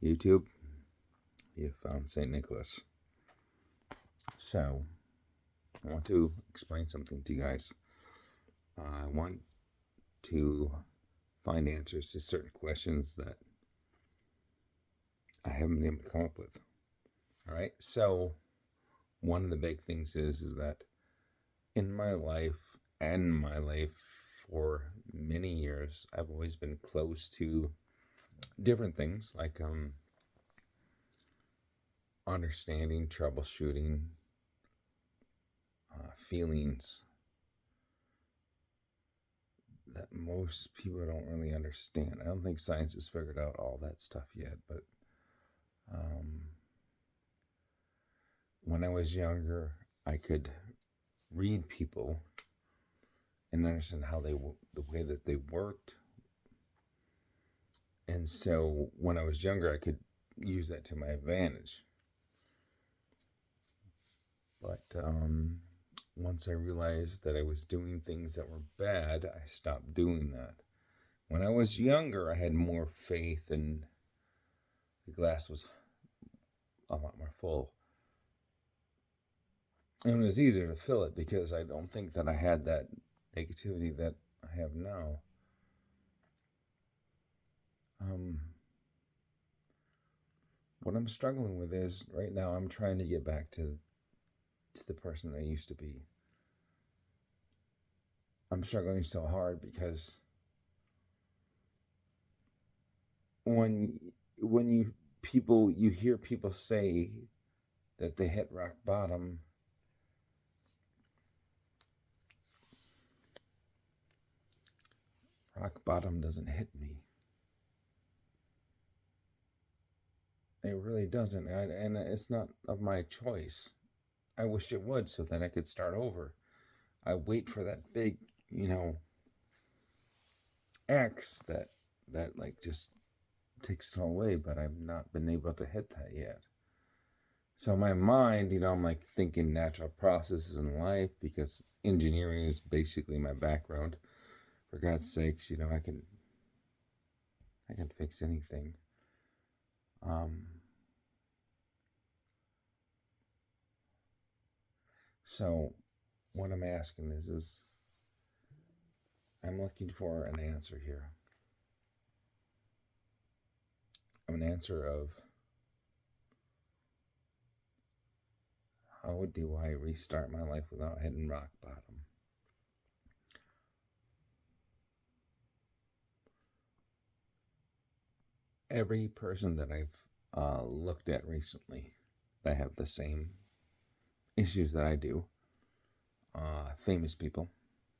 YouTube, you found St. Nicholas. So, I want to explain something to you guys. I want to find answers to certain questions that I haven't been able to come up with. All right, so one of the big things is that in my life and my life for many years, I've always been close to different things like understanding, troubleshooting, feelings that most people don't really understand. I don't think science has figured out all that stuff yet, but when I was younger, I could read people and understand how the way that they worked. And so when I was younger, I could use that to my advantage. But once I realized that I was doing things that were bad, I stopped doing that. When I was younger, I had more faith and the glass was a lot more full. And it was easier to fill it because I don't think that I had that negativity that I have now. What I'm struggling with is right now I'm trying to get back to the person I used to be. I'm struggling so hard because when you hear people say that they hit rock bottom, rock bottom doesn't hit me. It really doesn't, and it's not of my choice. I wish it would so that I could start over. I wait for that big, X that like just takes it all away, but I've not been able to hit that yet. So my mind, I'm like thinking natural processes in life because engineering is basically my background. For God's sakes, I can fix anything. So what I'm asking is I'm looking for an answer here. An answer of how do I restart my life without hitting rock bottom? Every person that I've looked at recently that have the same issues that I do, famous people,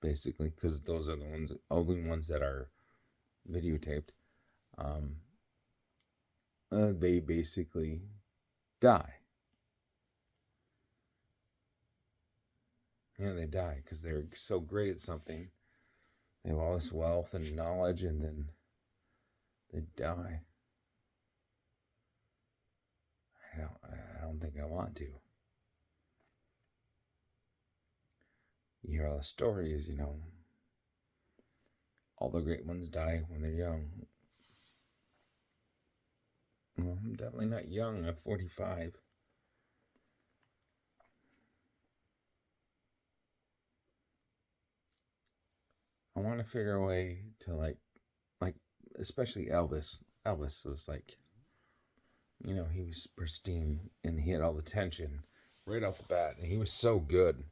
basically, because those are the only ones that are videotaped. They basically die. They die because they're so great at something. They have all this wealth and knowledge, and then they die. I don't think I want to. You hear all the stories, all the great ones die when they're young. Well, I'm definitely not young. I'm 45. I want to figure a way to like especially Elvis. Elvis was like, he was pristine and he had all the tension right off the bat, and he was so good.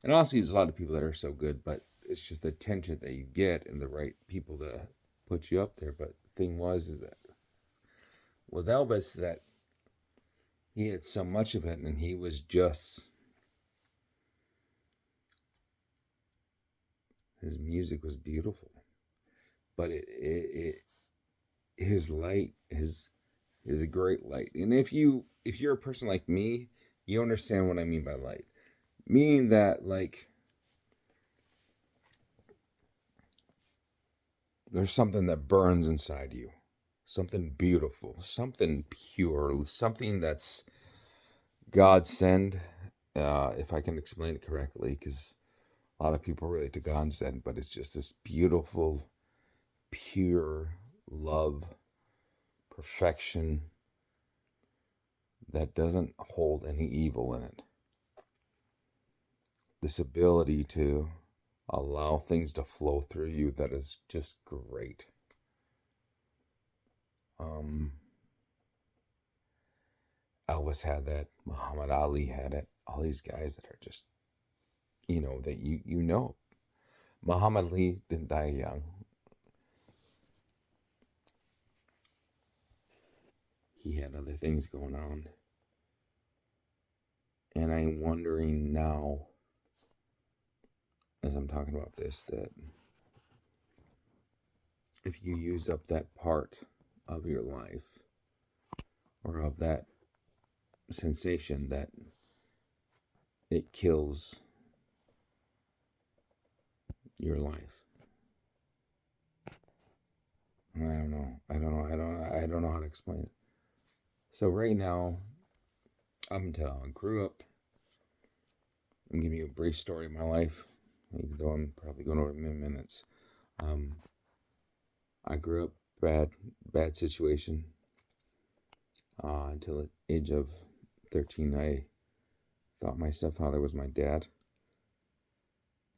And also, there's a lot of people that are so good, but it's just the tension that you get and the right people to put you up there. But the thing is that with Elvis, that he had so much of it, and he was just, his music was beautiful, but his light is a great light. And if you're a person like me, you understand what I mean by light, meaning that like there's something that burns inside you, something beautiful, something pure, something that's God send. If I can explain it correctly, because a lot of people relate to God send, but it's just this beautiful, pure love perfection that doesn't hold any evil in it. This ability to allow things to flow through you that is just great. Elvis had that. Muhammad Ali had it. All these guys that are just, that you know. Muhammad Ali didn't die young. He had other things going on. And I'm wondering now, as I'm talking about this, that if you use up that part of your life, or of that sensation, that it kills your life. I don't know how to explain it. So right now, I'm telling, grew up. I'm giving you a brief story of my life, even though I'm probably going over minutes. I grew up bad situation. Until the age of 13, I thought my stepfather was my dad.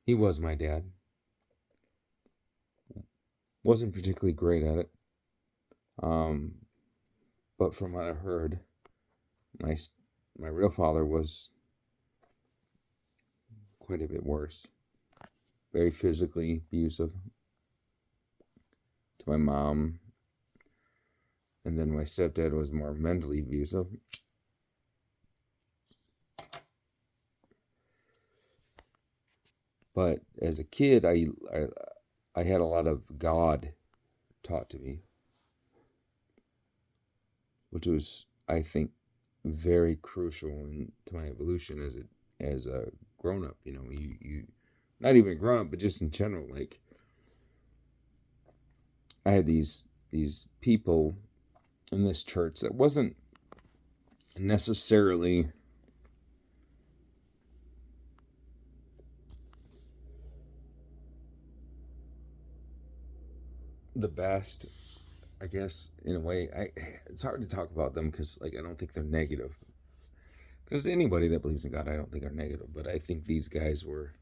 He was my dad. Wasn't particularly great at it. But from what I heard, my real father was quite a bit worse. Very physically abusive to my mom. And then my stepdad was more mentally abusive. But as a kid, I had a lot of God taught to me, which was, I think, very crucial to my evolution as a grown up. You not even a grown up, but just in general. Like, I had these people in this church that wasn't necessarily the best, I guess, in a way. It's hard to talk about them because, I don't think they're negative. Because anybody that believes in God, I don't think are negative. But I think these guys were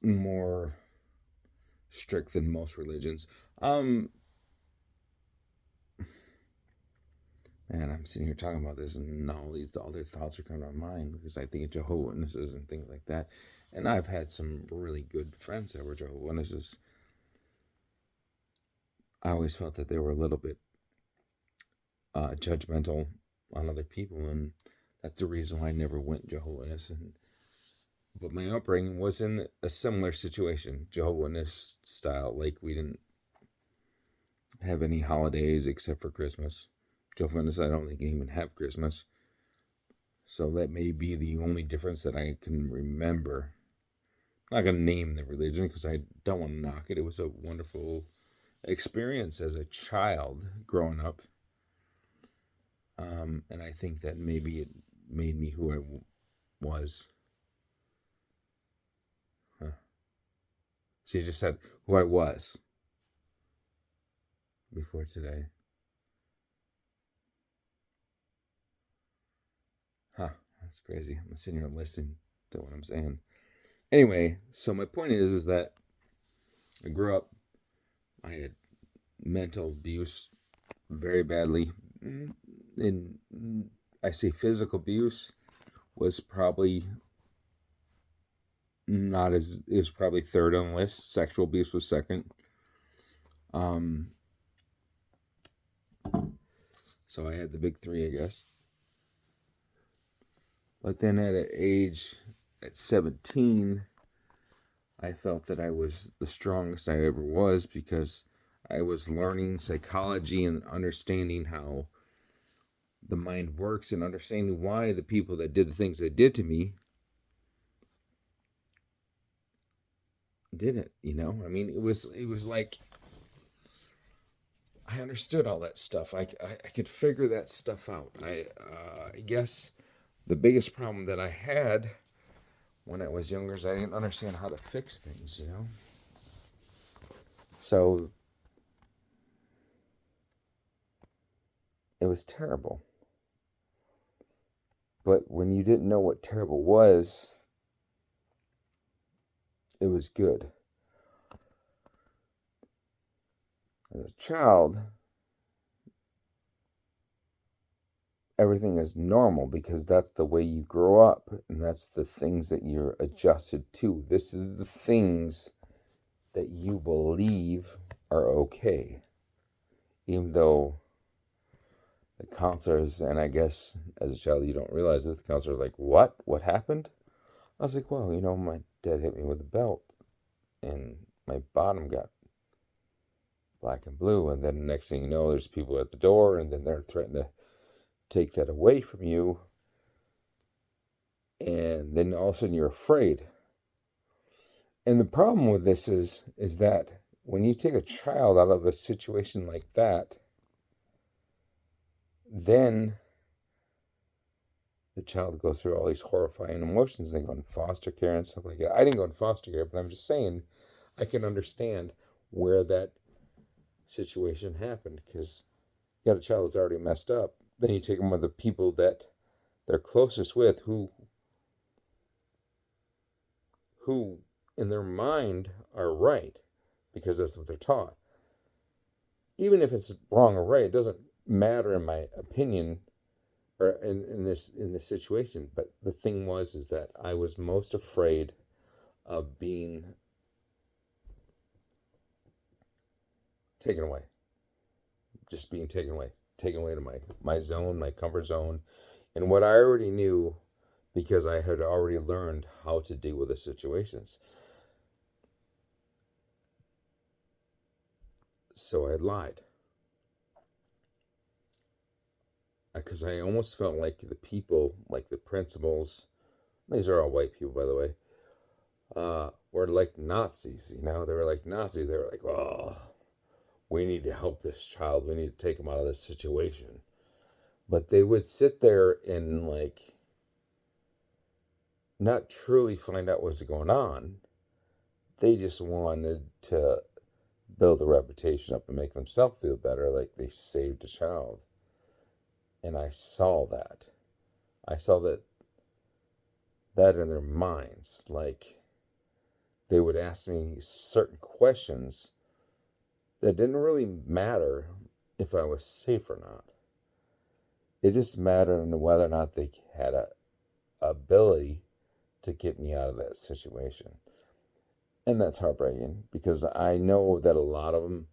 more strict than most religions. Man, I'm sitting here talking about this, and all these other thoughts are coming to my mind because I think of Jehovah's Witnesses and things like that. And I've had some really good friends that were Jehovah's Witnesses. I always felt that they were a little bit judgmental on other people, and that's the reason why I never went Jehovah's Witness. But my upbringing was in a similar situation, Jehovah's Witness style. Like, we didn't have any holidays except for Christmas. Jehovah's Witness, I don't think you even have Christmas. So that may be the only difference that I can remember. I'm not going to name the religion because I don't want to knock it. It was a wonderful experience as a child growing up. And I think that maybe it made me who I was. So you just said who I was before today. That's crazy. I'm sitting here listening to what I'm saying. Anyway, so my point is that I grew up, I had mental abuse very badly. And I say physical abuse was probably not as, it was probably third on the list. Sexual abuse was second. So I had the big three, I guess. But then at 17, I felt that I was the strongest I ever was because I was learning psychology and understanding how the mind works and understanding why the people that did the things they did to me did it, I mean, it was like I understood all that stuff. I could figure that stuff out. I guess the biggest problem that I had when I was younger is I didn't understand how to fix things, So it was terrible. But when you didn't know what terrible was, it was good. As a child, everything is normal because that's the way you grow up and that's the things that you're adjusted to. This is the things that you believe are okay. Even though the counselors, and I guess as a child you don't realize it, the counselor's like, what? What happened? I was like, well, my dad hit me with a belt and my bottom got black and blue. And then the next thing you know, there's people at the door and then they're threatening to take that away from you. And then all of a sudden you're afraid. And the problem with this is that when you take a child out of a situation like that, then the child goes through all these horrifying emotions. They go in foster care and stuff like that. I didn't go in foster care, but I'm just saying I can understand where that situation happened, because you got a child that's already messed up. Then you take them with the people that they're closest with, who in their mind are right, because that's what they're taught. Even if it's wrong or right, it doesn't matter in my opinion, or in this situation. But the thing is that I was most afraid of being taken away. Just being taken away to my zone, my comfort zone, and what I already knew, because I had already learned how to deal with the situations. So I lied. Because I almost felt like the people, like the principals, these are all white people, by the way, were like Nazis. They were like Nazis. They were like, oh, we need to help this child. We need to take him out of this situation. But they would sit there and not truly find out what's going on. They just wanted to build a reputation up and make themselves feel better, like they saved a child. And I saw that. I saw that in their minds. Like, they would ask me certain questions that didn't really matter if I was safe or not. It just mattered on whether or not they had a ability to get me out of that situation. And that's heartbreaking, because I know that a lot of them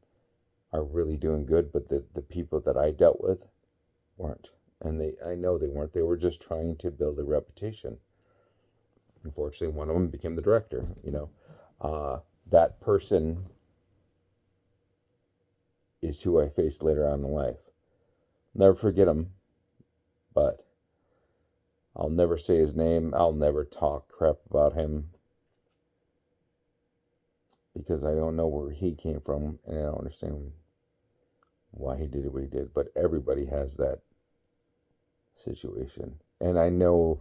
are really doing good, but the people that I dealt with weren't. And I know they weren't. They were just trying to build a reputation. Unfortunately, one of them became the director. That person is who I faced later on in life. Never forget him, but I'll never say his name. I'll never talk crap about him, because I don't know where he came from, and I don't understand why he did what he did. But everybody has that situation. And I know,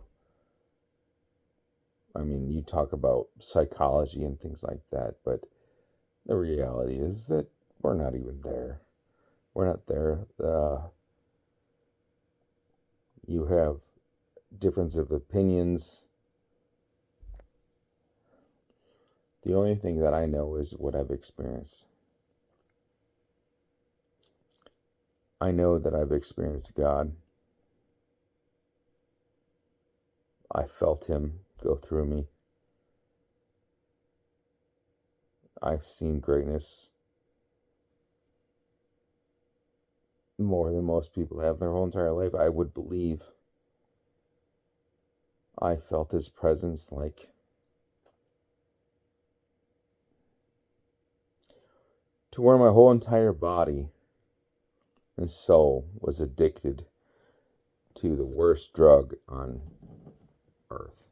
you talk about psychology and things like that, but the reality is that we're not even there. We're not there. You have difference of opinions. The only thing that I know is what I've experienced. I know that I've experienced God. I felt him go through me. I've seen greatness more than most people have their whole entire life, I would believe. I felt his presence to where my whole entire body and soul was addicted to the worst drug on earth.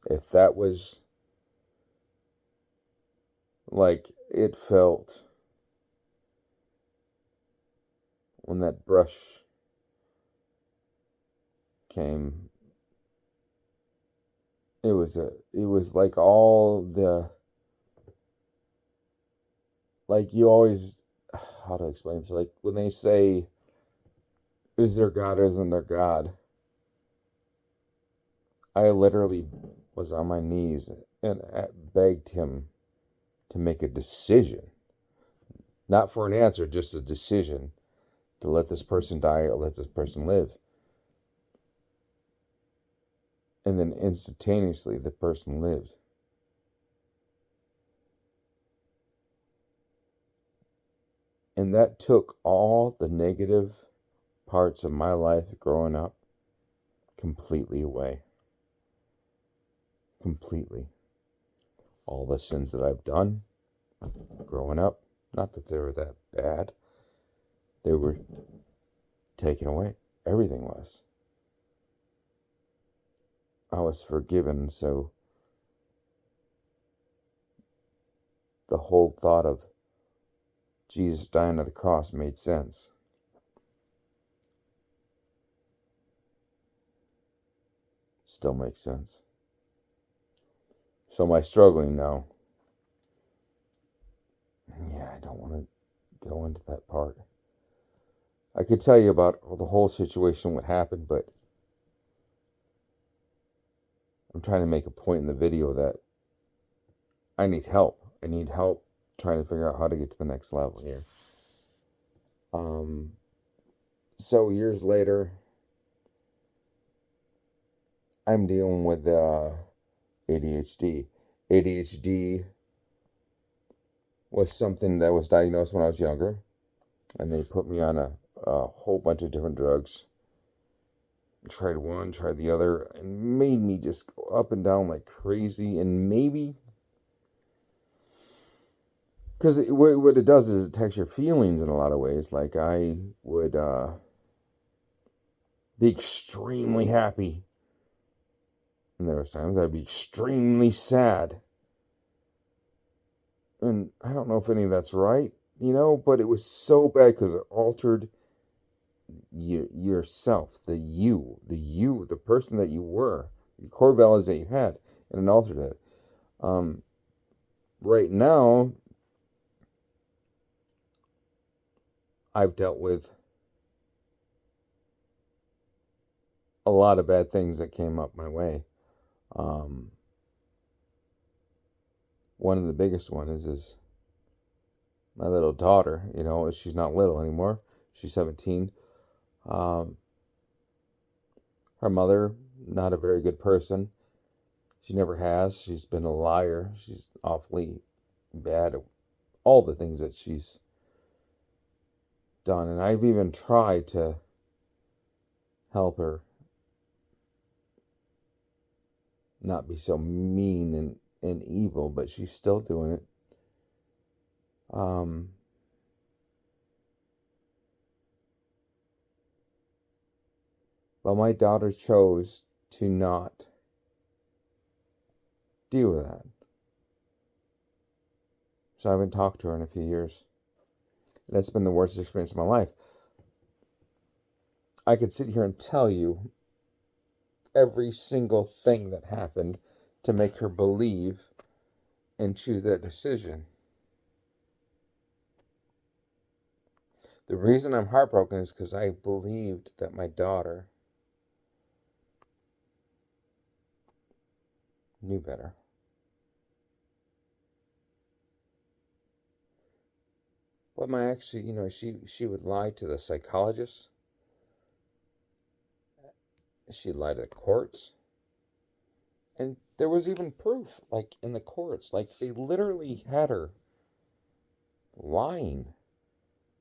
If that was it felt when that brush came, it was like all the, you always, how to explain this, when they say is there God or isn't there God? I literally was on my knees and begged him to make a decision. Not for an answer, just a decision to let this person die or let this person live. And then instantaneously, the person lived. And that took all the negative parts of my life growing up completely away. Completely. All the sins that I've done growing up, not that they were that bad, they were taken away. Everything was. I was forgiven, so the whole thought of Jesus dying on the cross made sense. Still makes sense. So am I struggling now? Yeah, I don't want to go into that part. I could tell you about the whole situation, what happened, but I'm trying to make a point in the video that I need help. I need help trying to figure out how to get to the next level here. So years later, I'm dealing with ADHD. ADHD was something that was diagnosed when I was younger, and they put me on a whole bunch of different drugs. Tried one, tried the other, and made me just go up and down like crazy. And maybe because what it does is it attacks your feelings in a lot of ways. Like I would be extremely happy, and there was times I'd be extremely sad. And I don't know if any of that's right, but it was so bad because it altered yourself, the person that you were, the core values that you had, and it altered it. Right now, I've dealt with a lot of bad things that came up my way. One of the biggest ones is my little daughter. She's not little anymore. She's 17. Her mother, not a very good person. She never has. She's been a liar. She's awfully bad at all the things that she's done. And I've even tried to help her not be so mean and evil, but she's still doing it. But my daughter chose to not deal with that. So I haven't talked to her in a few years. And that's been the worst experience of my life. I could sit here and tell you every single thing that happened to make her believe and choose that decision. The reason I'm heartbroken is because I believed that my daughter knew better. But my ex, she would lie to the psychologist. She'd lie to the courts. And there was even proof, like, in the courts. Like, they literally had her lying.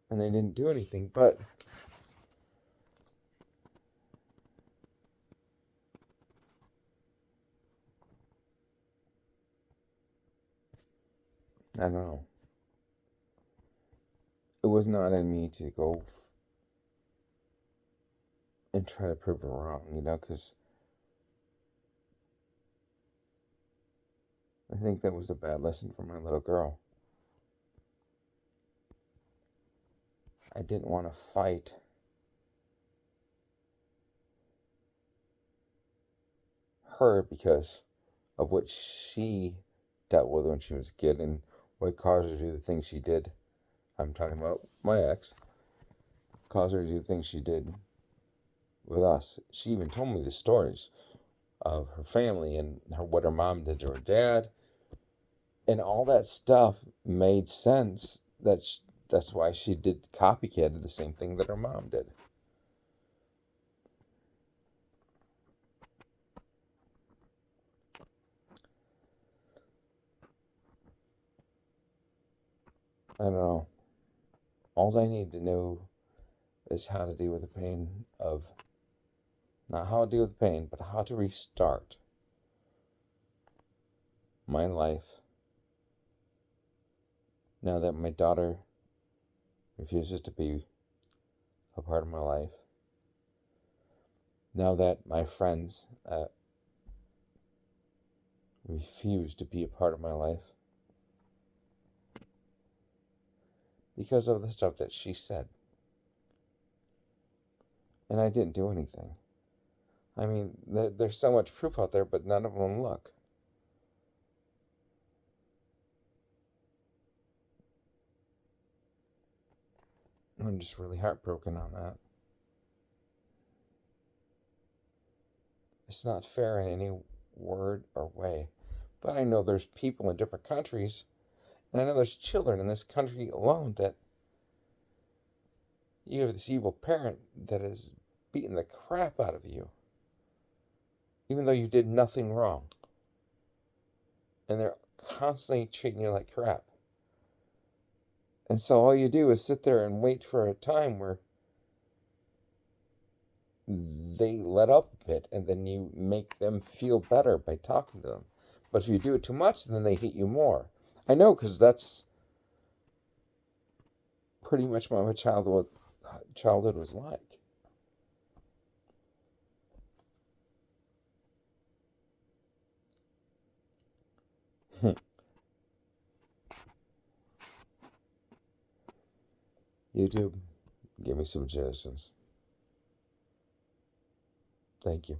And they didn't do anything. But I don't know. It was not in me to go and try to prove her wrong, because I think that was a bad lesson for my little girl. I didn't want to fight her because of what she dealt with when she was a kid and what caused her to do the things she did. I'm talking about my ex. Caused her to do the things she did. with us. She even told me the stories of her family and what her mom did to her dad, and all that stuff made sense. That's why she copycatted the same thing that her mom did. I don't know. All I need to know is how to deal with the pain of, not how to deal with the pain, but how to restart my life now that my daughter refuses to be a part of my life. Now that my friends refuse to be a part of my life because of the stuff that she said. And I didn't do anything. I mean, there's so much proof out there, but none of them look. I'm just really heartbroken on that. It's not fair in any word or way. But I know there's people in different countries, and I know there's children in this country alone that you have this evil parent that is beating the crap out of you, even though you did nothing wrong. And they're constantly treating you like crap. And so all you do is sit there and wait for a time where they let up a bit, and then you make them feel better by talking to them. But if you do it too much, then they hate you more. I know, because that's pretty much what my childhood was like. YouTube, give me some suggestions. Thank you.